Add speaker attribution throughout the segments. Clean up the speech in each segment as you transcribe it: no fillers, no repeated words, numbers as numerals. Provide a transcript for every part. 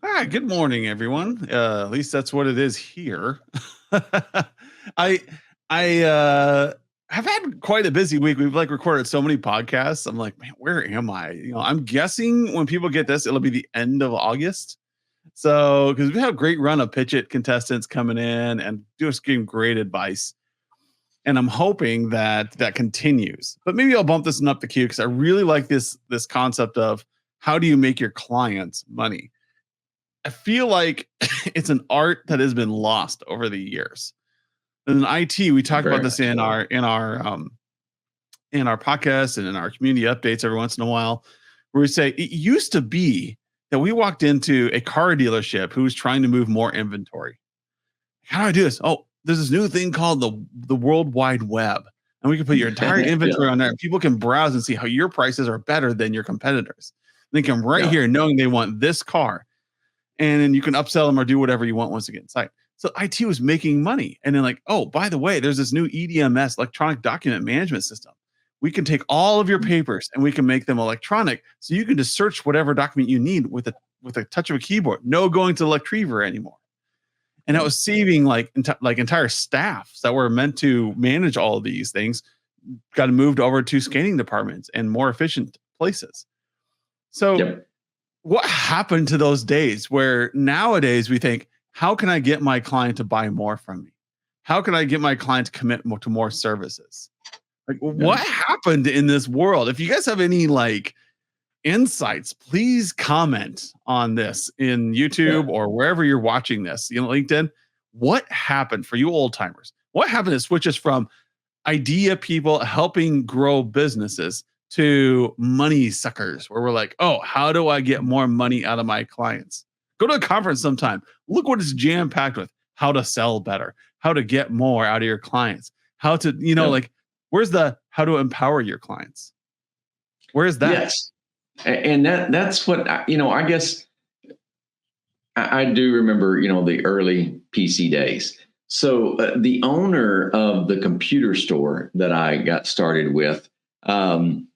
Speaker 1: Hi, good morning, everyone. At least that's what it is here. I I have had quite a busy week. We've like recorded so many podcasts. I'm like, man, where am I? I'm guessing when people get this, it'll be the end of August. So because we have a great run of pitch it contestants coming in and just giving great advice. And I'm hoping that that continues. But maybe I'll bump this one up the queue because I really like this concept of how do you make your clients money? I feel like it's an art that has been lost over the years. And in IT, we talk about
Speaker 2: Very
Speaker 1: this
Speaker 2: much so.
Speaker 1: in our podcast and in our community updates every once in a while, where we say it used to be that we walked into a car dealership who was trying to move more inventory. How do I do this? Oh, there's this new thing called the World Wide Web, and we can put your entire
Speaker 2: Yeah,
Speaker 1: inventory on there, and people can browse and see how your prices are better than your competitors. They come right
Speaker 2: yeah,
Speaker 1: here knowing they want this car, and then you can upsell them or do whatever you want once you get inside. So IT was making money. And then like, oh, by the way, there's this new EDMS, electronic document management system. We can take all of your papers and we can make them electronic. So you can just search whatever document you need with a touch of a keyboard. No going to Electriver anymore. And that
Speaker 2: yeah,
Speaker 1: was saving like entire staffs that were meant to manage all of these things got moved over to scanning departments and more efficient places. So
Speaker 2: yep.
Speaker 1: what happened to those days where nowadays we think, how can I get my client to buy more from me? How can I get my client to commit more to more services? Like,
Speaker 2: Yeah.
Speaker 1: what happened in this world? If you guys have any like insights, please comment on this in
Speaker 2: Yeah.
Speaker 1: YouTube or wherever you're watching this. LinkedIn. What happened for you old timers? What happened to switch us from idea people helping grow businesses to money suckers where we're like, oh, how do I get more money out of my clients? Go to a conference sometime. Look what it's jam packed with: how to sell better, how to get more out of your clients, how to,
Speaker 2: Yep.
Speaker 1: like, where's the how to empower your clients? Where's that?
Speaker 2: Yes. And that's what I guess I do remember, the early PC days. So the owner of the computer store that I got started with, um,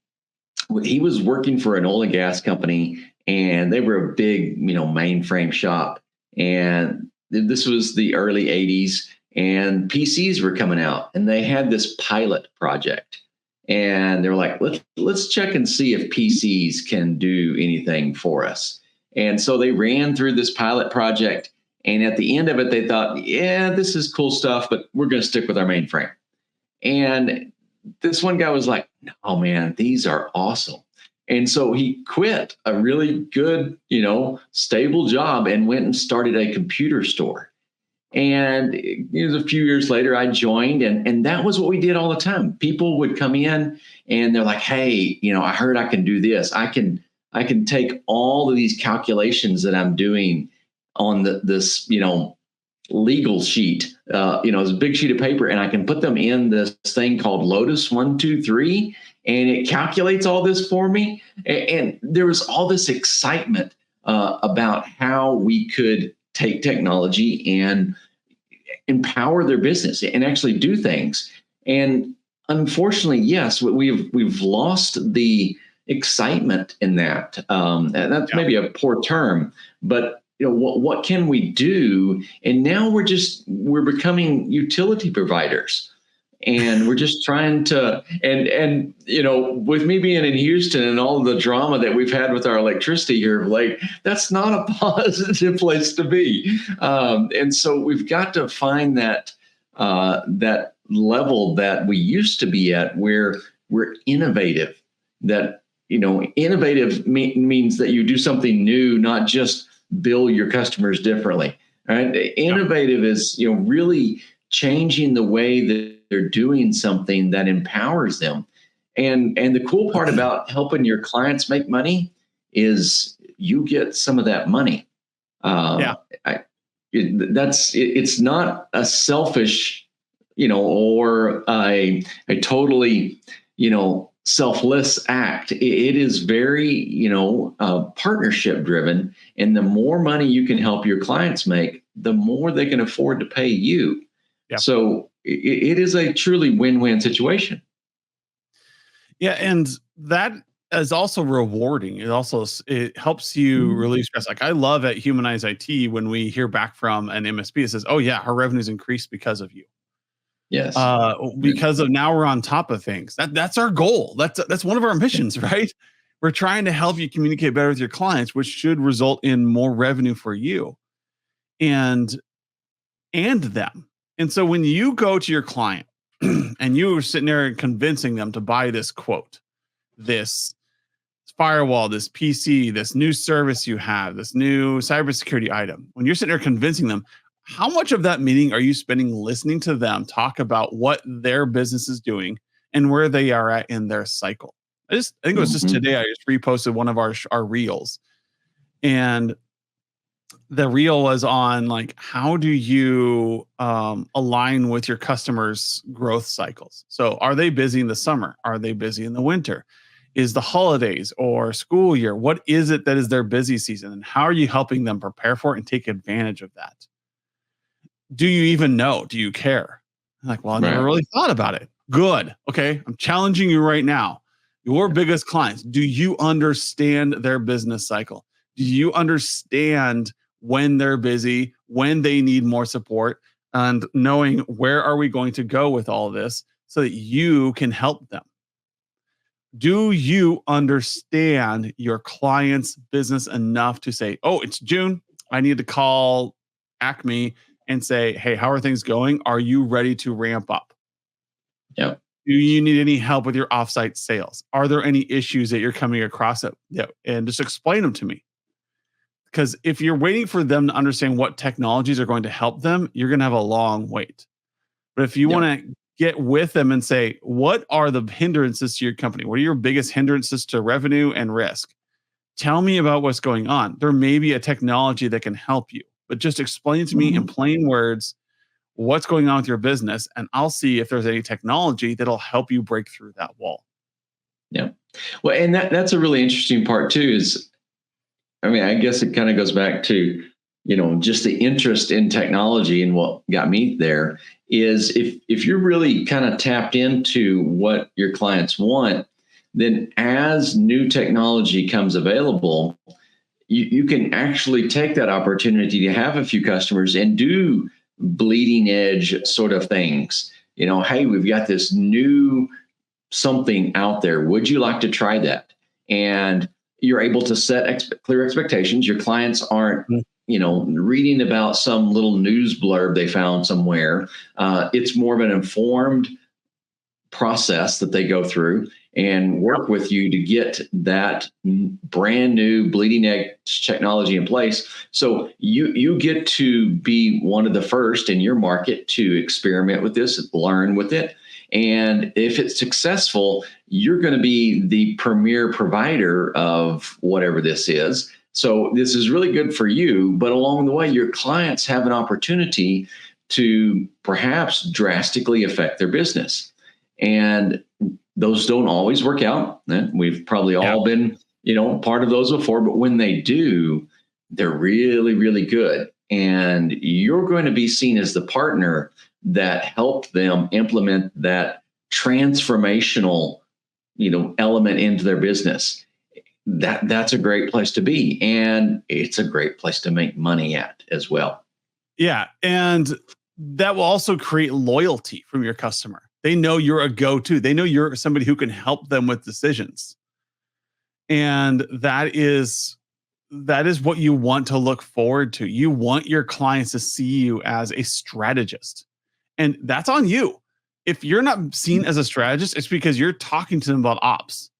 Speaker 2: he was working for an oil and gas company, and they were a big, mainframe shop. And this was the early 80s, and PCs were coming out, and they had this pilot project. And they were like, let's check and see if PCs can do anything for us. And so they ran through this pilot project. And at the end of it, they thought, yeah, this is cool stuff, but we're going to stick with our mainframe. And this one guy was like, "Oh man, these are awesome." And so he quit a really good, stable job and went and started a computer store. And it was a few years later, I joined, and that was what we did all the time. People would come in and they're like, "Hey, I heard I can do this. I can take all of these calculations that I'm doing on this, legal sheet, it's a big sheet of paper, and I can put them in this thing called Lotus 123, and it calculates all this for me." And there was all this excitement about how we could take technology and empower their business and actually do things. And unfortunately, yes, we've lost the excitement in that. And that's
Speaker 1: Yeah.
Speaker 2: maybe a poor term, but what can we do? And now we're becoming utility providers, and we're just trying to, and with me being in Houston and all of the drama that we've had with our electricity here of late, that's not a positive place to be. And so we've got to find that level that we used to be at, where we're innovative. That innovative means that you do something new, not just bill your customers differently. Right?
Speaker 1: Yeah.
Speaker 2: Innovative is really changing the way that they're doing something that empowers them. And the cool part about helping your clients make money is you get some of that money.
Speaker 1: Yeah.
Speaker 2: I, it's not a selfish, or a totally, selfless act. It is very, partnership driven. And the more money you can help your clients make, the more they can afford to pay you.
Speaker 1: Yeah.
Speaker 2: So it is a truly win-win situation.
Speaker 1: Yeah. And that is also rewarding. It helps you
Speaker 2: Mhm.
Speaker 1: relieve stress. Like I love at Humanize IT when we hear back from an MSP that says, "Oh yeah, our revenue's increased because of you."
Speaker 2: Yes. Yeah.
Speaker 1: Because of now we're on top of things. That's our goal. That's one of our missions, right? We're trying to help you communicate better with your clients, which should result in more revenue for you and them. And so when you go to your client and you are sitting there and convincing them to buy this quote, this firewall, this PC, this new service you have, this new cybersecurity item, when you're sitting there convincing them, how much of that meeting are you spending listening to them talk about what their business is doing and where they are at in their cycle? I think it was just
Speaker 2: Mhm.
Speaker 1: today I just reposted one of our reels, and the reel was on like how do you align with your customers growth cycles. So are they busy in the summer, are they busy in the winter, is the holidays or school year, what is it that is their busy season, and how are you helping them prepare for it and take advantage of that? Do you even know? Do you care? I'm like, well, I never
Speaker 2: Right.
Speaker 1: really thought about it. Good. Okay, I'm challenging you right now. Your biggest clients, do you understand their business cycle? Do you understand when they're busy, when they need more support, and knowing where are we going to go with all this so that you can help them? Do you understand your client's business enough to say, oh, it's June, I need to call Acme and say, hey, how are things going? Are you ready to ramp up?
Speaker 2: Yep.
Speaker 1: Do you need any help with your offsite sales? Are there any issues that you're coming across that, yeah, and just explain them to me? Because if you're waiting for them to understand what technologies are going to help them, you're going to have a long wait. But if you want
Speaker 2: Yep.
Speaker 1: to get with them and say, what are the hindrances to your company? What are your biggest hindrances to revenue and risk? Tell me about what's going on. There may be a technology that can help you, but just explain to me in
Speaker 2: Mhm.
Speaker 1: plain words what's going on with your business, and I'll see if there's any technology that'll help you break through that wall.
Speaker 2: Yeah. Well, and that's a really interesting part too. Is I mean, I guess it kind of goes back to, just the interest in technology, and what got me there is if you're really kind of tapped into what your clients want, then as new technology comes available, you can actually take that opportunity to have a few customers and do bleeding edge sort of things. Hey, we've got this new something out there. Would you like to try that? And you're able to set clear expectations. Your clients aren't,
Speaker 1: Mm.
Speaker 2: reading about some little news blurb they found somewhere. It's more of an informed process that they go through and work with you to get that brand new bleeding edge technology in place. So you get to be one of the first in your market to experiment with this, learn with it. And if it's successful, you're going to be the premier provider of whatever this is. So this is really good for you, but along the way, your clients have an opportunity to perhaps drastically affect their business. And those don't always work out. We've probably
Speaker 1: Yeah.
Speaker 2: all been, part of those before, but when they do, they're really, really good. And you're going to be seen as the partner that helped them implement that transformational, element into their business. That's a great place to be. And it's a great place to make money at as well.
Speaker 1: Yeah. And that will also create loyalty from your customer. They know you're a go to, they know you're somebody who can help them with decisions. And that is what you want to look forward to. You want your clients to see you as a strategist. And that's on you. If you're not seen as a strategist, it's because you're talking to them about ops.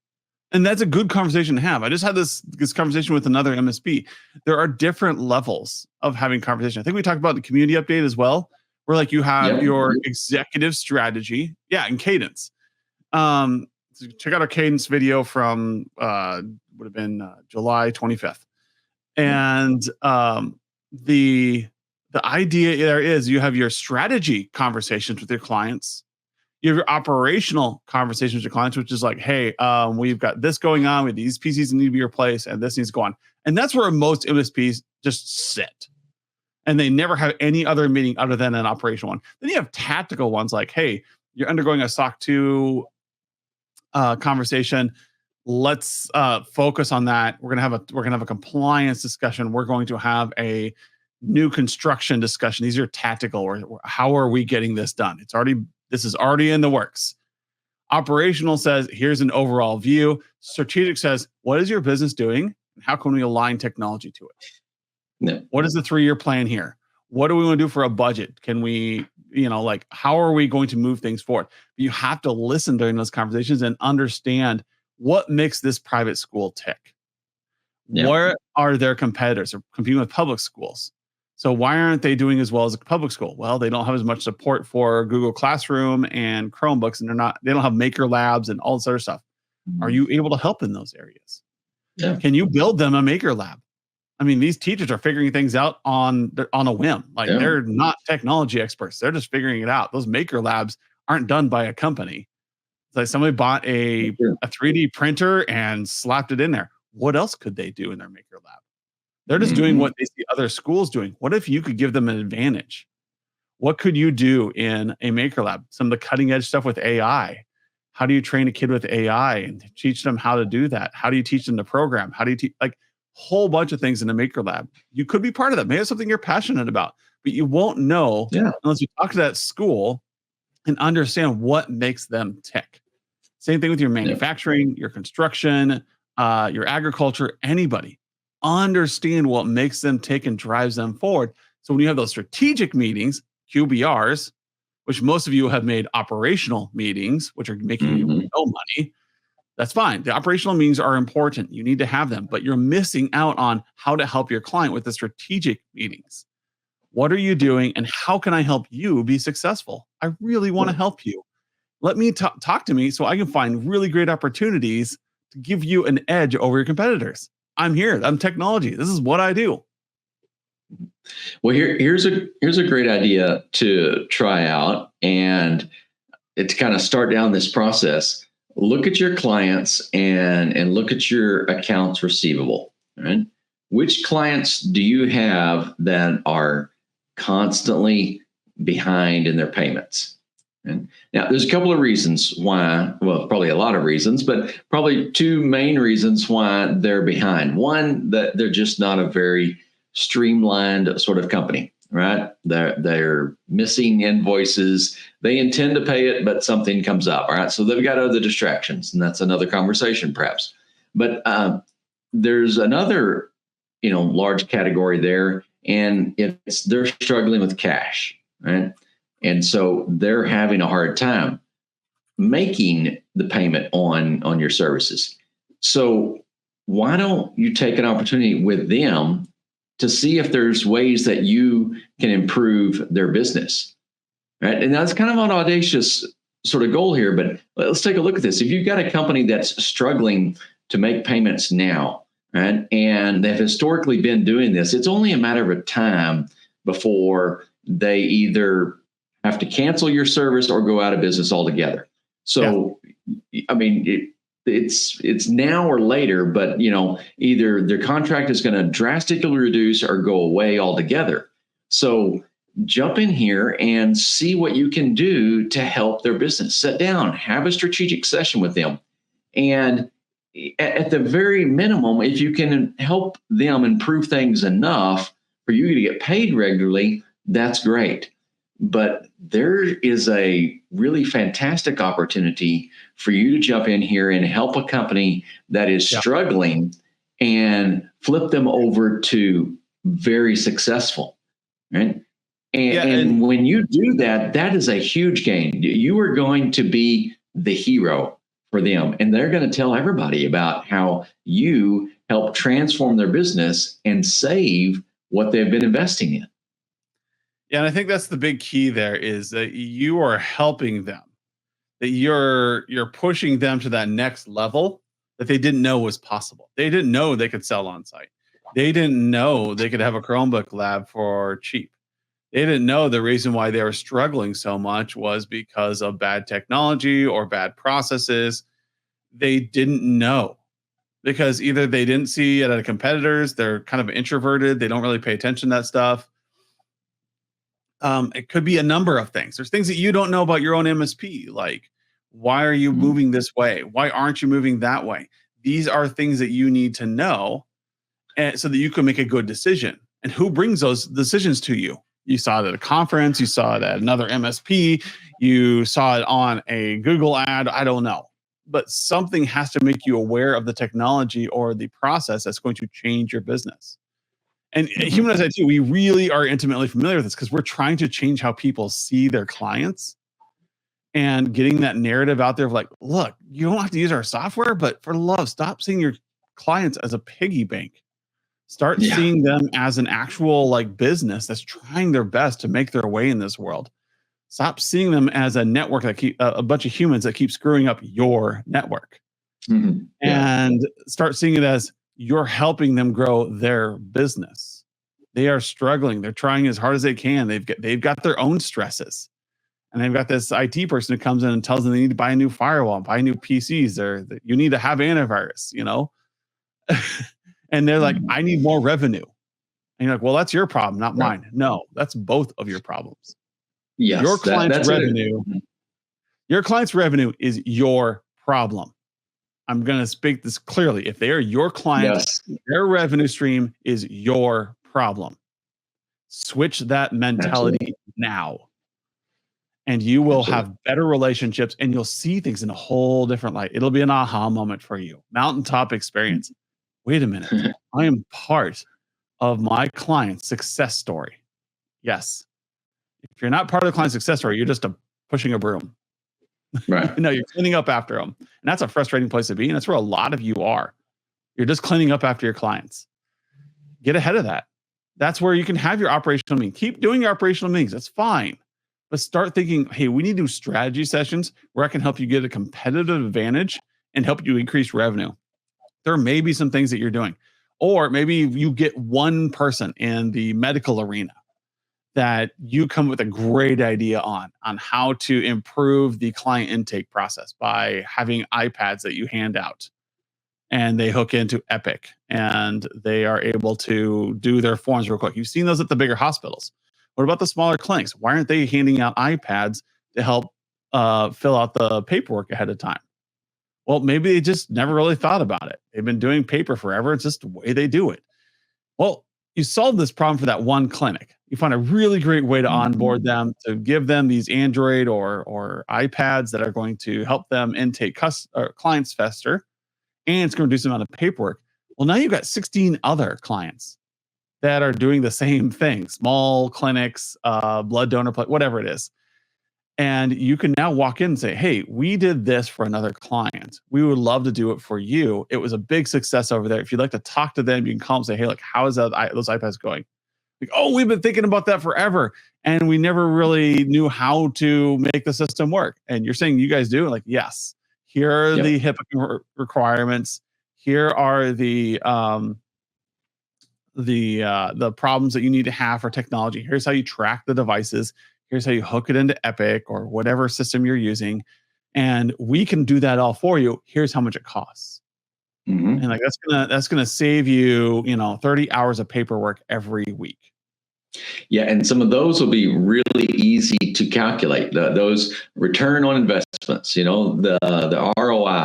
Speaker 1: And that's a good conversation to have. I just had this conversation with another MSP. There are different levels of having conversation. I think we talked about the community update as well, where like you have
Speaker 2: Yep.
Speaker 1: your executive strategy, yeah, and cadence. So check out our cadence video from would have been July 25th.
Speaker 2: Yep.
Speaker 1: And the idea there is you have your strategy conversations with your clients, you have your operational conversations with your clients, which is like, hey, we've got this going on with these PCs that need to be replaced, and this needs to go on. And that's where most MSPs just sit. And they never have any other meeting other than an operational one. Then you have tactical ones like, hey, you're undergoing a SOC 2 conversation. let's focus on that. We're gonna have a compliance discussion. We're going to have a new construction discussion. These are tactical. How are we getting this done? This is already in the works. Operational says, here's an overall view. Strategic says, what is your business doing? And how can we align technology to it?
Speaker 2: Yeah.
Speaker 1: What is the 3-year plan here? What do we want to do for a budget? Can we, like, how are we going to move things forward? You have to listen during those conversations and understand what makes this private school tick.
Speaker 2: Yeah.
Speaker 1: Where are their competitors? They're competing with public schools. So why aren't they doing as well as a public school? Well, they don't have as much support for Google Classroom and Chromebooks, and they don't have maker labs and all this other stuff. Are you able to help in those areas?
Speaker 2: Yeah.
Speaker 1: Can you build them a maker lab? I mean, these teachers are figuring things out on a whim. Like, they're not technology experts. They're just figuring it out. Those maker labs aren't done by a company. It's like somebody bought a 3D printer and slapped it in there. What else could they do in their maker lab? They're just doing what they see other schools doing. What if you could give them an advantage? What could you do in a maker lab? Some of the cutting edge stuff with AI. How do you train a kid with AI and teach them how to do that? How do you teach them to program? How do you teach, like, whole bunch of things in a maker lab? You could be part of that. Maybe it's something you're passionate about, but you won't know unless you talk to that school and understand what makes them tick. Same thing with your manufacturing, your construction, your agriculture, anybody. Understand what makes them tick and drives them forward. So when you have those strategic meetings, QBRs, which most of you have made operational meetings, which are making you no money, that's fine. The operational meetings are important. You need to have them, but you're missing out on how to help your client with the strategic meetings. What are you doing, and how can I help you be successful? I really want to help you. Let me talk to me so I can find really great opportunities to give you an edge over your competitors. I'm here. I'm technology. This is what I do.
Speaker 2: Well, here's a great idea to try out, and to kind of start down this process. Look at your clients and look at your accounts receivable. Right? Which clients do you have that are constantly behind in their payments? And now, there's a couple of reasons why, well, probably a lot of reasons, but probably 2 main reasons why they're behind. One, that they're just not a very streamlined sort of company, right? They're missing invoices. They intend to pay it, but something comes up, all right? So they've got other distractions, and that's another conversation perhaps. But there's another, large category there, and they're struggling with cash, right? And so they're having a hard time making the payment on your services. So why don't you take an opportunity with them to see if there's ways that you can improve their business, right? And that's kind of an audacious sort of goal here, but let's take a look at this. If you've got a company that's struggling to make payments now, right, and they've historically been doing this, it's only a matter of time before they either have to cancel your service or go out of business altogether. So, I mean, it's now or later, but either their contract is going to drastically reduce or go away altogether. So jump in here and see what you can do to help their business. Sit down, have a strategic session with them, and at the very minimum, if you can help them improve things enough for you to get paid regularly, that's great. But there is a really fantastic opportunity for you to jump in here and help a company that is struggling and flip them over to very successful, right? And when you do that, that is a huge gain. You are going to be the hero for them, and they're going to tell everybody about how you help transform their business and save what they've been investing in.
Speaker 1: Yeah, and I think that's the big key there, is that you are helping them, that you're pushing them to that next level that they didn't know was possible. They didn't know they could sell on site. They didn't know they could have a Chromebook lab for cheap. They didn't know the reason why they were struggling so much was because of bad technology or bad processes. They didn't know because either they didn't see it at competitors, they're kind of introverted, they don't really pay attention to that stuff. It could be a number of things. There's things that you don't know about your own MSP, like, why are you moving this way? Why aren't you moving that way? these are things that you need to know, and so that you can make a good decision. And who brings those decisions to you? You saw it at a conference, you saw it at another MSP, you saw it on a Google ad, I don't know. But something has to make you aware of the technology or the process that's going to change your business. And
Speaker 2: Mhm.
Speaker 1: Humanize IT, we really are intimately familiar with this because we're trying to change how people see their clients and getting that narrative out there of like, look, you don't have to use our software, but for love, stop seeing your clients as a piggy bank. Start
Speaker 2: Yeah.
Speaker 1: seeing them as an actual like business that's trying their best to make their way in this world. Stop seeing them as a network that keep a bunch of humans that keep screwing up your network,
Speaker 2: Mhm. Yeah.
Speaker 1: and start seeing it as you're helping them grow their business. They are struggling. They're trying as hard as they can. They've got their own stresses, and they've got this IT person who comes in and tells them they need to buy a new firewall, buy new PCs, or that you need to have antivirus, and they're like,
Speaker 2: Mhm.
Speaker 1: I need more revenue. And you're like, well, that's your problem, not
Speaker 2: Right.
Speaker 1: mine. No, that's both of your problems. Your
Speaker 2: Yes,
Speaker 1: client's
Speaker 2: that's it.
Speaker 1: revenue, your client's revenue is your problem. I'm going to speak this clearly. If they are your client,
Speaker 2: Yes,
Speaker 1: their revenue stream is your problem. Switch that
Speaker 2: absolutely.
Speaker 1: mentality now, and you will
Speaker 2: Absolutely.
Speaker 1: have better relationships and you'll see things in a whole different light. It'll be an aha moment for you. Mountaintop experience. Wait a minute. I am part of my client's success story. Yes. If you're not part of the client success story, you're just pushing a broom.
Speaker 2: Right.
Speaker 1: You're cleaning up after them. And that's a frustrating place to be. And that's where a lot of you are. You're just cleaning up after your clients. Get ahead of that. That's where you can have your operational meetings. Keep doing your operational meetings. That's fine. But start thinking, hey, we need to do strategy sessions where I can help you get a competitive advantage and help you increase revenue. There may be some things that you're doing. Or maybe you get one person in the medical arena that you come with a great idea on how to improve the client intake process by having iPads that you hand out and they hook into Epic and they are able to do their forms real quick. You've seen those at the bigger hospitals. What about the smaller clinics? Why aren't they handing out iPads to help fill out the paperwork ahead of time? Well, maybe they just never really thought about it. They've been doing paper forever. It's just the way they do it. Well, you solve this problem for that one clinic. You find a really great way to onboard
Speaker 2: Mhm.
Speaker 1: them, to give them these Android or iPads that are going to help them intake clients faster, and it's going to do some amount of paperwork. Well, now you've got 16 other clients that are doing the same thing, small clinics, blood donor, whatever it is. And you can now walk in and say, hey, we did this for another client. We would love to do it for you. It was a big success over there. If you'd like to talk to them, you can call them and say, hey, like, how is those iPads going? Like, oh, we've been thinking about that forever. And we never really knew how to make the system work. And you're saying you guys do? Like, yes. Here are
Speaker 2: Yep.
Speaker 1: the HIPAA requirements. Here are the problems that you need to have for technology. Here's how you track the devices. Here's how you hook it into Epic or whatever system you're using. And we can do that all for you. Here's how much it costs. And
Speaker 2: Mhm.
Speaker 1: like that's gonna save you, 30 hours of paperwork every week.
Speaker 2: Yeah, and some of those will be really easy to calculate. Those return on investments, the ROI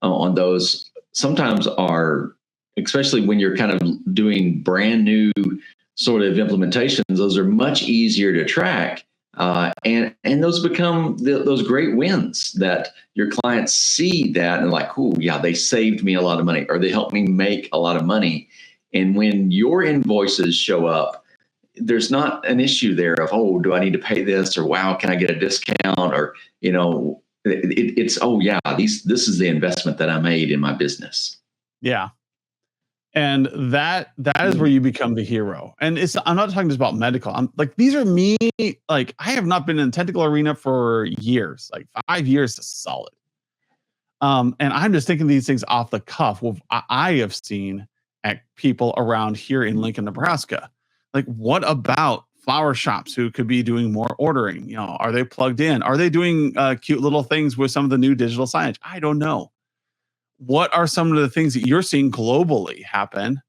Speaker 2: on those sometimes are, especially when you're kind of doing brand new sort of implementations, those are much easier to track. And those become those great wins that your clients see that and like, oh yeah, they saved me a lot of money or they helped me make a lot of money. And when your invoices show up, there's not an issue there of, oh, do I need to pay this, or wow, can I get a discount, or it's, oh yeah, this is the investment that I made in my business.
Speaker 1: Yeah. And that is where you become the hero. And I'm not talking just about medical. I'm like, these are me. Like, I have not been in the technical arena for years, like 5 years is solid. And I'm just thinking these things off the cuff. Well, I have seen at people around here in Lincoln, Nebraska. Like, what about flower shops who could be doing more ordering? Are they plugged in? Are they doing cute little things with some of the new digital signage? I don't know. What are some of the things that you're seeing globally happen,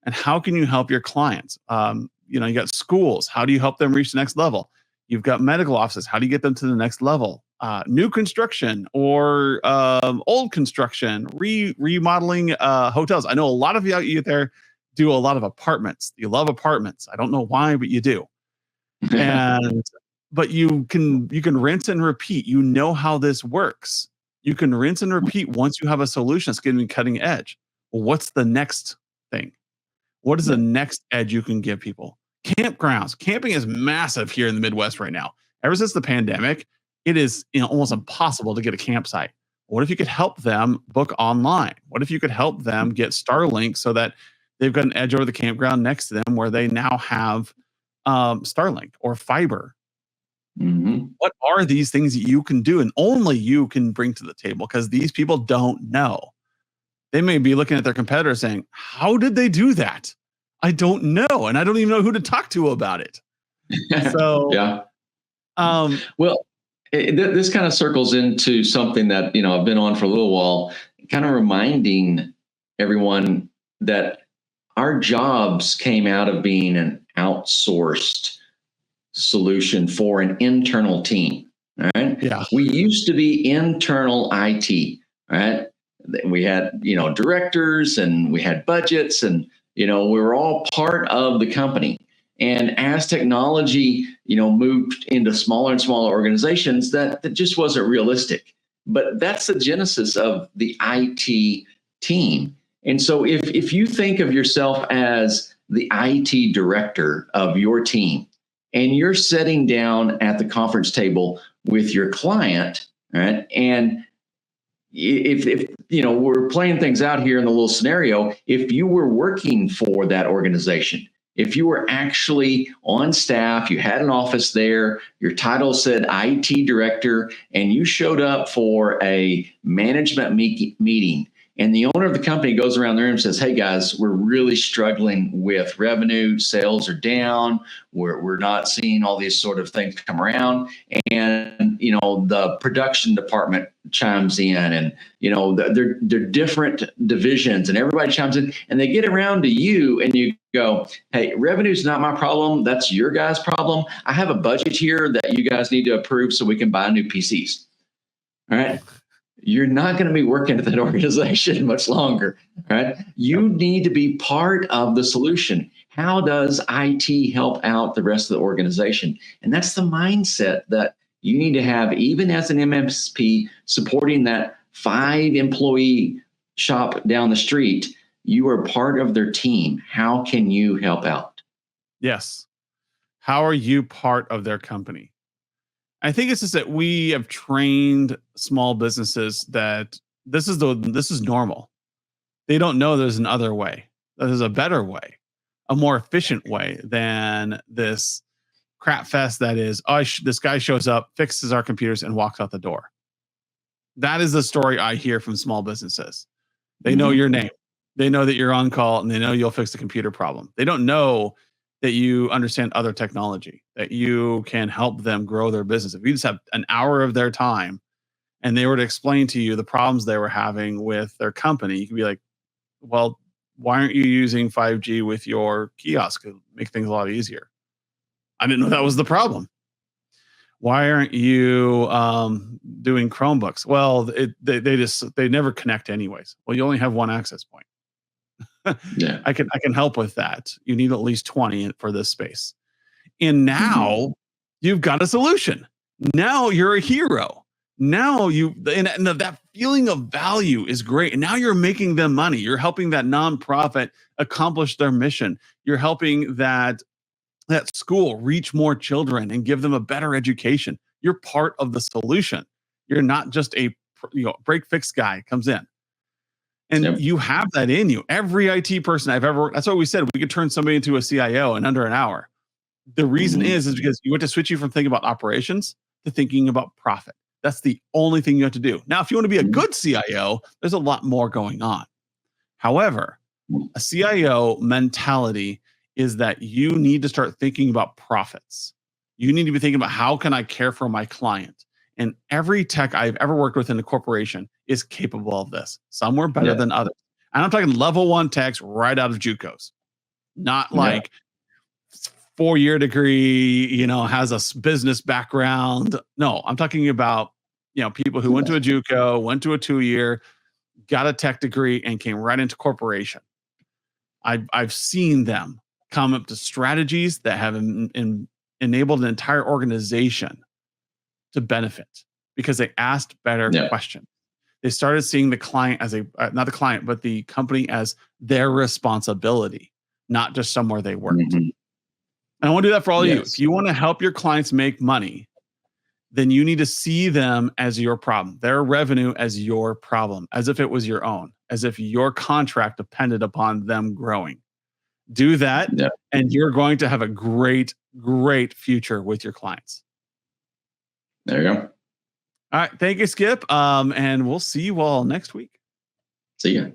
Speaker 1: and how can you help your clients? You got schools. How do you help them reach the next level? You've got medical offices. How do you get them to the next level? new construction or old construction, remodeling hotels. I know a lot of you out there do a lot of apartments. You love apartments. I don't know why, but you do. And but you can rinse and repeat. You know how this works. You can rinse and repeat once you have a solution that's going to be cutting edge. Well, what's the next thing? What is the next edge you can give people? Campgrounds. Camping is massive here in the Midwest right now. Ever since the pandemic, it is almost impossible to get a campsite. What if you could help them book online? What if you could help them get Starlink so that they've got an edge over the campground next to them where they now have Starlink or fiber? What are these things that you can do and only you can bring to the table? Because these people don't know. They may be looking at their competitor saying, how did they do that? I don't know. And I don't even know who to talk to about it. So,
Speaker 2: yeah. Well, this kind of circles into something that, I've been on for a little while, kind of reminding everyone that our jobs came out of being an outsourced solution for an internal team. All right.
Speaker 1: Yeah.
Speaker 2: We used to be internal IT. Right. We had, directors and we had budgets and, we were all part of the company. And as technology, moved into smaller and smaller organizations, that just wasn't realistic. But that's the genesis of the IT team. And so if you think of yourself as the IT director of your team, and you're sitting down at the conference table with your client, right? And if we're playing things out here in the little scenario, if you were working for that organization, if you were actually on staff, you had an office there, your title said IT director, and you showed up for a management meeting, and the owner of the company goes around the room and says, hey guys, we're really struggling with revenue. Sales are down. We're not seeing all these sort of things come around. And, the production department chimes in and, they're different divisions and everybody chimes in and they get around to you and you go, hey, revenue's not my problem. That's your guys' problem. I have a budget here that you guys need to approve so we can buy new PCs. All right. You're not going to be working at that organization much longer, right? You need to be part of the solution. How does IT help out the rest of the organization? And that's the mindset that you need to have, even as an MSP supporting that 5-employee shop down the street. You are part of their team. How can you help out?
Speaker 1: Yes. How are you part of their company? I think it's just that we have trained small businesses that this is normal. They don't know there's an other way. There's a better way, a more efficient way than this crap fest that is, this guy shows up, fixes our computers, and walks out the door. That is the story I hear from small businesses. They know your name. They know that you're on call, and they know you'll fix the computer problem. They don't know that you understand other technology, that you can help them grow their business. If you just have an hour of their time and they were to explain to you the problems they were having with their company, you could be like, well, why aren't you using 5G with your kiosk to make things a lot easier? I didn't know that was the problem. Why aren't you doing Chromebooks? Well, they never connect anyways. Well, you only have one access point.
Speaker 2: Yeah.
Speaker 1: I can help with that. You need at least 20 for this space. And now you've got a solution. Now you're a hero. Now and that feeling of value is great. And now you're making them money. You're helping that nonprofit accomplish their mission. You're helping that school reach more children and give them a better education. You're part of the solution. You're not just a break fix guy comes in. And you have that in you. Every IT person I've ever worked, that's what we said. We could turn somebody into a CIO in under an hour. The reason is because you want to switch you from thinking about operations to thinking about profit. That's the only thing you have to do. Now, if you want to be a good CIO, there's a lot more going on. However, a CIO mentality is that you need to start thinking about profits. You need to be thinking about how can I care for my client? And every tech I've ever worked with in a corporation is capable of this. Some were better than others. And I'm talking level 1 techs right out of JUCOs, not like 4-year degree, has a business background. No, I'm talking about people who went to a JUCO, went to a 2-year, got a tech degree, and came right into corporation. I've seen them come up to strategies that have enabled an entire organization to benefit because they asked better questions. They started seeing the client as not the client, but the company as their responsibility, not just somewhere they worked.
Speaker 2: Mm-hmm.
Speaker 1: And I want to do that for all of you. If you want to help your clients make money, then you need to see them as your problem, their revenue as your problem, as if it was your own, as if your contract depended upon them growing. Do that, and you're going to have a great, great future with your clients.
Speaker 2: There you go.
Speaker 1: All right. Thank you, Skip. And we'll see you all next week.
Speaker 2: See ya.